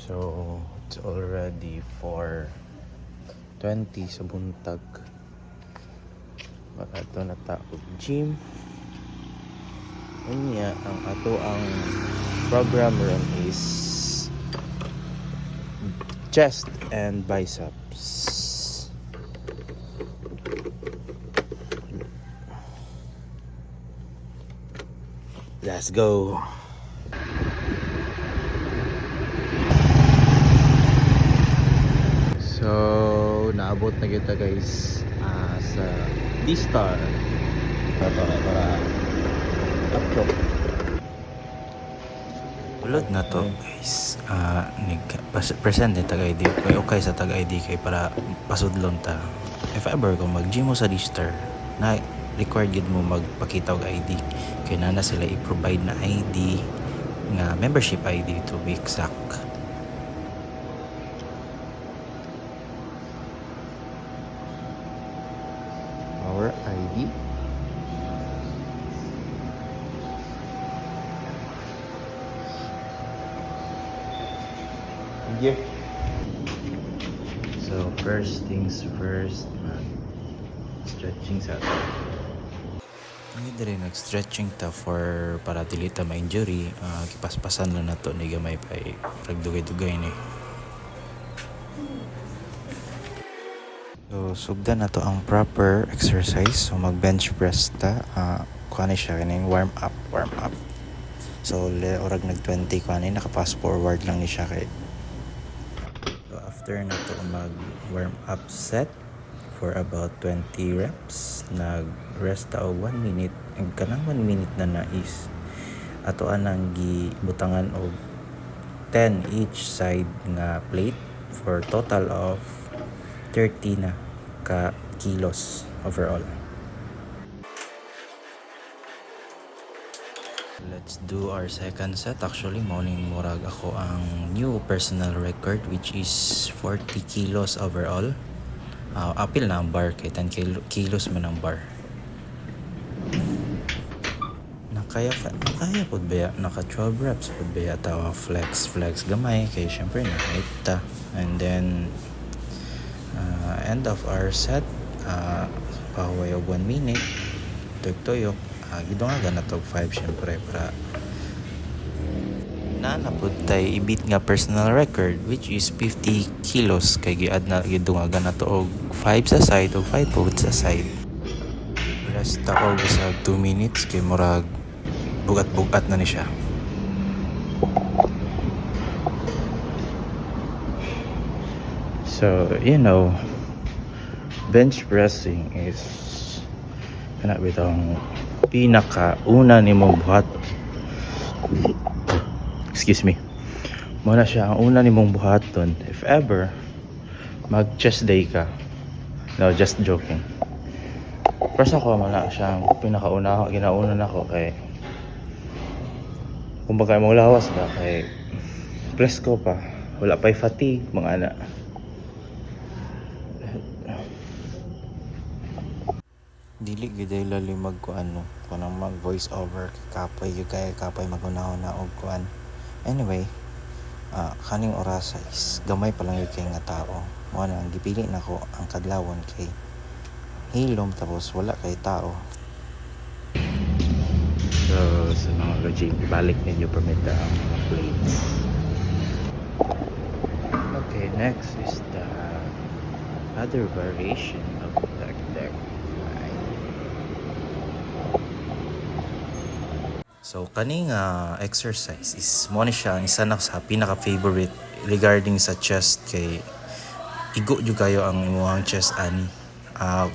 So, it's already 4:20 sa buntag. Makato na ta og gym. Unya ang ato ang program ron is chest and biceps. Let's go. So, naabot na kita guys sa D-Star. Para upload. Ulod na to guys. Present din tag-ID. Kaya okay sa tag-ID kay para pasudlon ta. If ever kung mag-gym mo sa D-Star, na required gid mo magpakita og ID. Kaya na sila i-provide na ID nga membership ID to be exact. Our ID. Yeah. So first things first, stretching sa atin. Hindi rin nag-stretching ta para dili ta ma-injury. Kipaspasan lang na to ni gamay pa ragdugay-dugay ni. So sugdan na to ang proper exercise. So mag bench press ta. Kuha ni siya kining warm up. So orag nag 20 kuha ni naka fast forward lang ni siya kay. So after na to mag warm up set for about 20 reps, nag-rest ta og 1 minute. Ang kanang 1 minute na is ato anang gibutangan og 10 each side nga plate for total of 30 na ka kilos overall. Let's do our second set. Actually, morning murag ako ang new personal record which is 40 kilos overall. Apil na ang bar kay 10 kilos man ang bar. Nakaya po ba naka 12 reps po ba tawa flex gamay kay syempre na height ta. And then end of our set, pahaway og 1 minute tuyok gidungagan na to 5 syempre para napud tay i-beat nga personal record which is 50 kilos kay gidungagan na to og 5 sa side og 5 po sa side. Rest ako sa 2 minutes kay murag bugat na ni siya. So, bench pressing is kana bitong pinakauna nimong buhat. Excuse me. Muna siya ang una nimong buhaton if ever mag chest day ka. No, just joking. First ako muna siya ang pinakauna, ginauna na ako kay kumbaga mong lawas ba kay presko pa, wala pa'y fatigue mga anak. Dili giday lalim magkuan no kanang mag voice over kapay magunahon na og kuan. Anyway, kaning orasa is gamay pa lang yung kay nga tao. Mo na ang gipili nako ang kadlawon kay hilom tapos wala kay tao. So sa mga ka-gym, ibalik ninyo permit ang mga plates. Okay, next is the other variation of leg deck. So kaning exercise is mo ni siya ang isa na sa pinaka-favorite regarding sa chest kay igo jud kayo ang imong chest ani.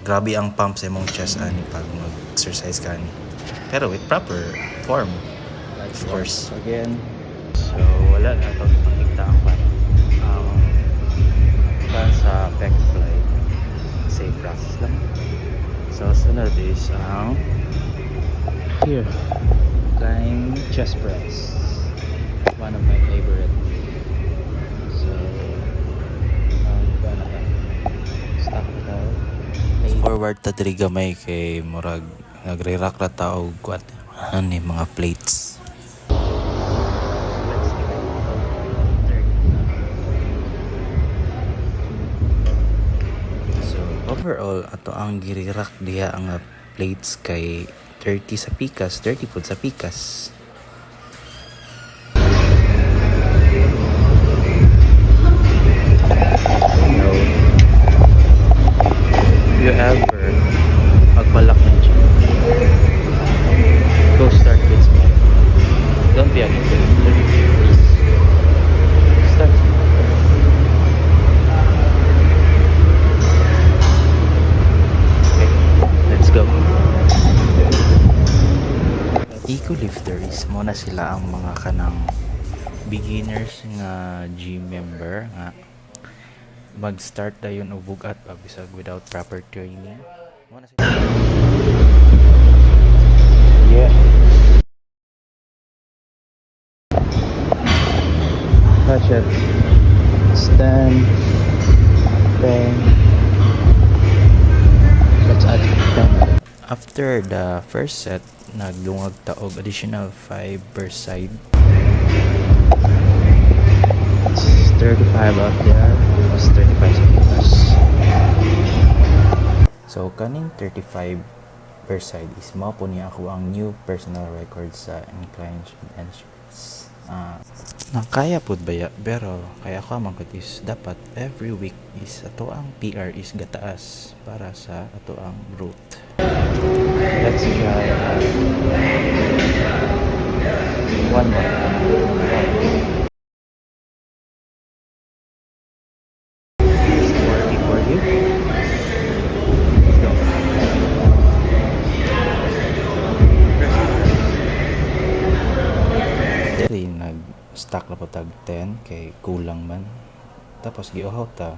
Grabe ang pump sa imong chest ani pag mag-exercise ka ni. Pero with proper form, Like of course. Again, so wala na ito pakita ang pan sa pec fly. Same process lang. So sunod is ang here. Flying chest press, one of my favorite. So stop it out. Forward ta diri gamay kay murag nagre-rack ra ta og kuan ani mga plates. Let's try 30 overall, ato ang girirak diha ang plates kay 30 sa pikas, 30 food sa pikas. No. If you ever magbalak ng gym, go start with small. Don't be aggressive. Please. Start. Okay, let's go. Eco lifters mo na sila ang mga kanang beginners nga gym member nga mag-start dayon og bugat pag bisag without proper training. Mo na sila. Yeah. Touch it. Stand. Bang. Let's add 10. After the first set, nagdungag ta og additional 5 per side. It's 35 out there. It's 35 seconds. So kaning 35 per side is mao po niya ako ang new personal record sa incline and bench. Nakaya pud baya pero kaya ako man is dapat every week is ato ang PR is gataas para sa ato ang growth. Let's try one more. 40 for you. Let's go. Dili nag-stack na po tag 10 kay kulang man. Tapos giuhaw ta.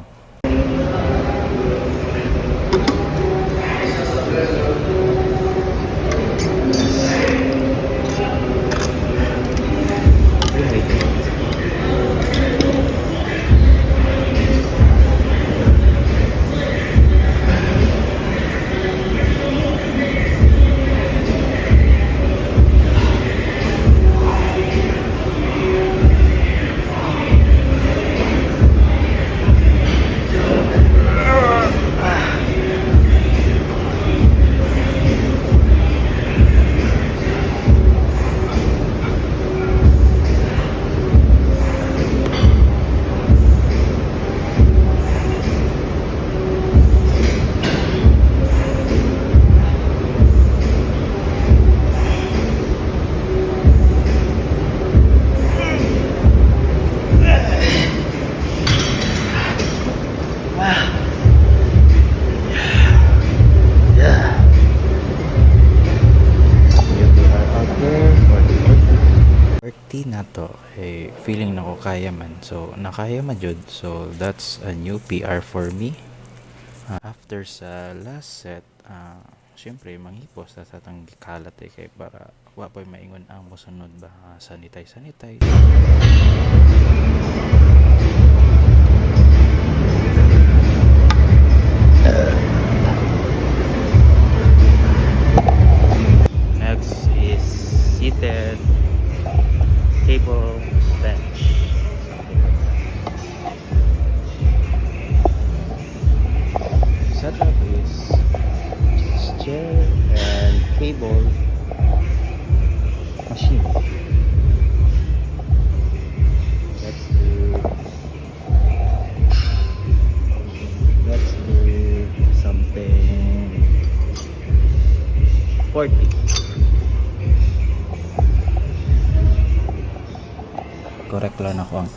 Na to eh, feeling na ko kaya man, so nakaya man jud, so that's a new PR for me. After sa last set, syempre manghipos sa atong gikalat kay para wa pa maingon ang mosunod ba, sanitize. Next is seated table bench. Setup is just chair and table machine. Let's do something 40. Correct lang ako ang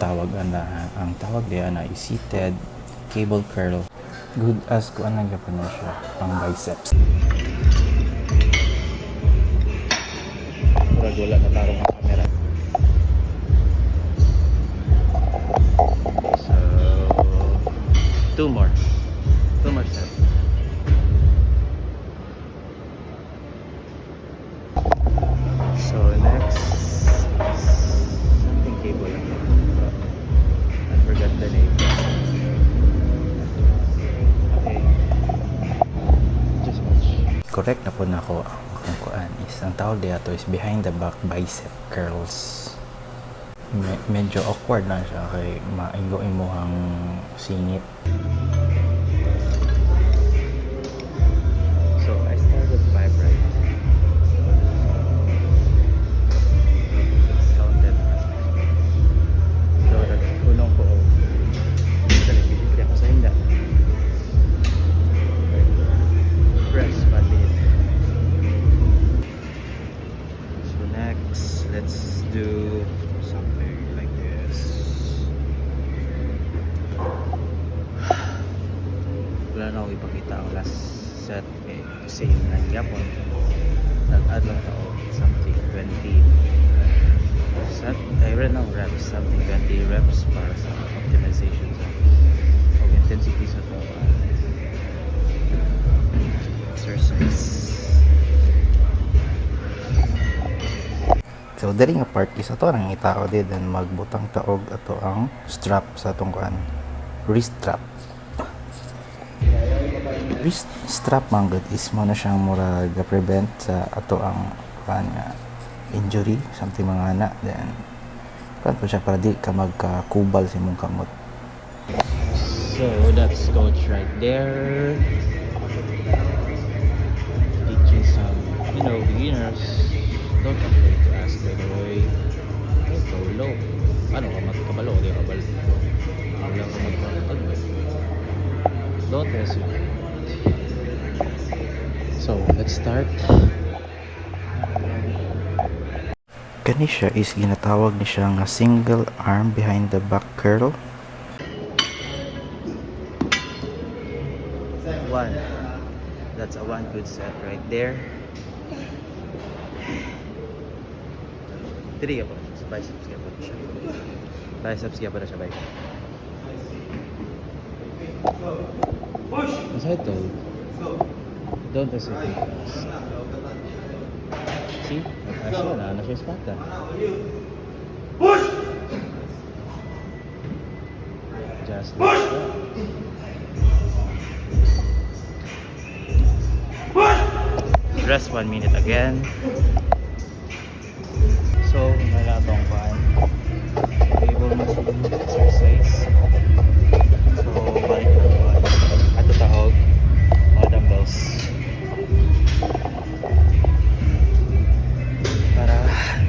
tawag diya na is seated cable curl. Good as ko anang gapon na siya ang biceps. Murag wala na tarong ang camera. So, two more sets. So next, something cable lang. I forgot the name. Okay. Just watch. Correct na po na ako ang kuan is ang tawag dito is behind the back bicep curls. Medyo awkward na siya kay maingo imuhang singit. let's do something like this. Wala na ako ipakita ang last set kasi nagyapon nag-add lang ako something 20 set reps, something 20 reps para sa optimization of intensity sa to exercise. So dali nga part is ato nang itao din and magbutang taog ato ang strap sa atong kuan, wrist strap. Wrist strap man gud is mo na siyang mura ga prevent sa ato ang kuan nga injury something mga ana, then kuan po siya para di ka magkakubal sa imong kamot. So that's coach right there teaching some beginners. Don't afraid to ask, by the way. Hey, go low. Ano ka magkabalo? Di ka balo. Wala ka magkabalo. Don't hesitate. So, let's start. Kani siya is ginatawag ni siya nga single arm behind the back curl. One. That's a one good set right there. Tiri ka po. Sa biceps ka po siya. Biceps ka po na siya, bike. Push! As I told, don't hesitate. See? Actually, na siya spot ah. Push! Just like that. Push! Rest 1 minute again. So, wala itong paan. Able mo sa exercise. So, balik na paan. At tahog. Mga dumbbells. Para,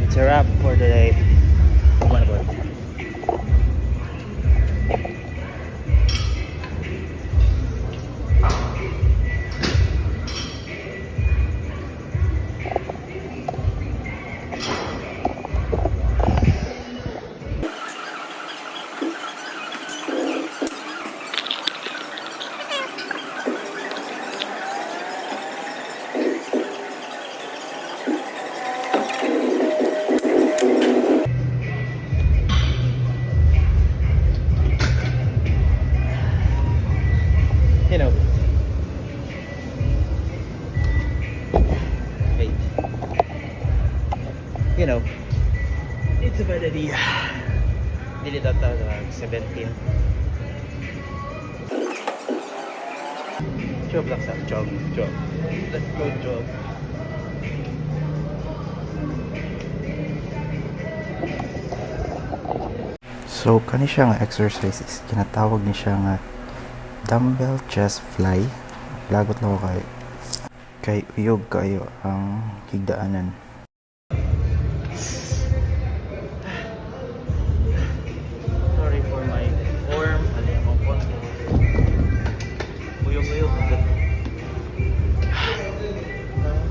it's a wrap for the day. Kumana ba? You know, wait, you know, it's a bad idea. Dili data 17. Jog lang sa jog. Let's go jog. So kani siya nga exercise is kinatawag ni siya nga dumbbell chest fly. Lagot na ko kay uyog kayo ang higdaanan. Sorry for my form. Ano yung mga phone ko? Uyog.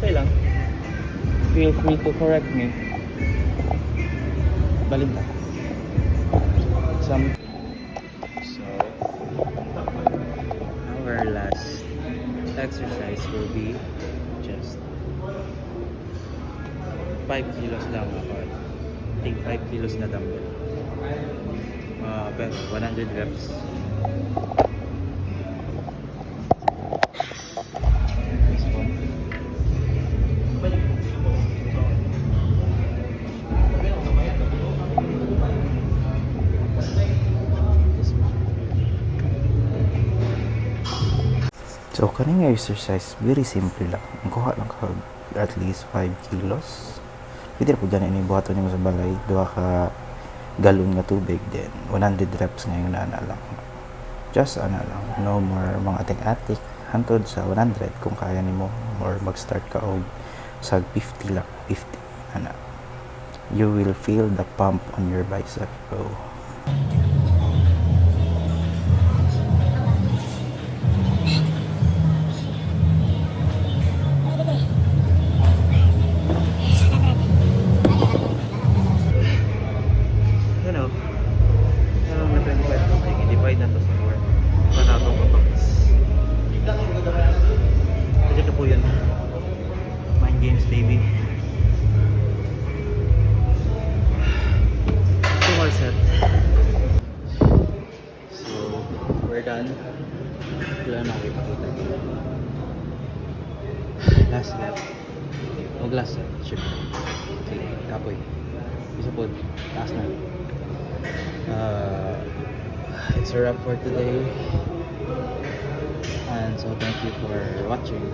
Okay lang. Feel free to correct me. Balik na. So, our last exercise will be just 5 kilos lang ako. Take 5 kilos na dumbbell. 100 reps. This one. So kaning exercise very simple lang. Ang kuha lang ka at least 5 kilos. Pwede na po ganyan ini buhaton nimo sa balay, duha ka galon nga tubig, then 100 reps ngayon na lang. Just lang, no more mga atik-atik hantod sa 100 kung kaya nimo, or mag-start ka og sa 50 lang, 50 ana. You will feel the pump on your bicep. So yan. Wala na ako ipakita. Last lap. O last lap. Ship. Okay, kapoy. Isa po. Taas na. It's a wrap for today. And so thank you for watching.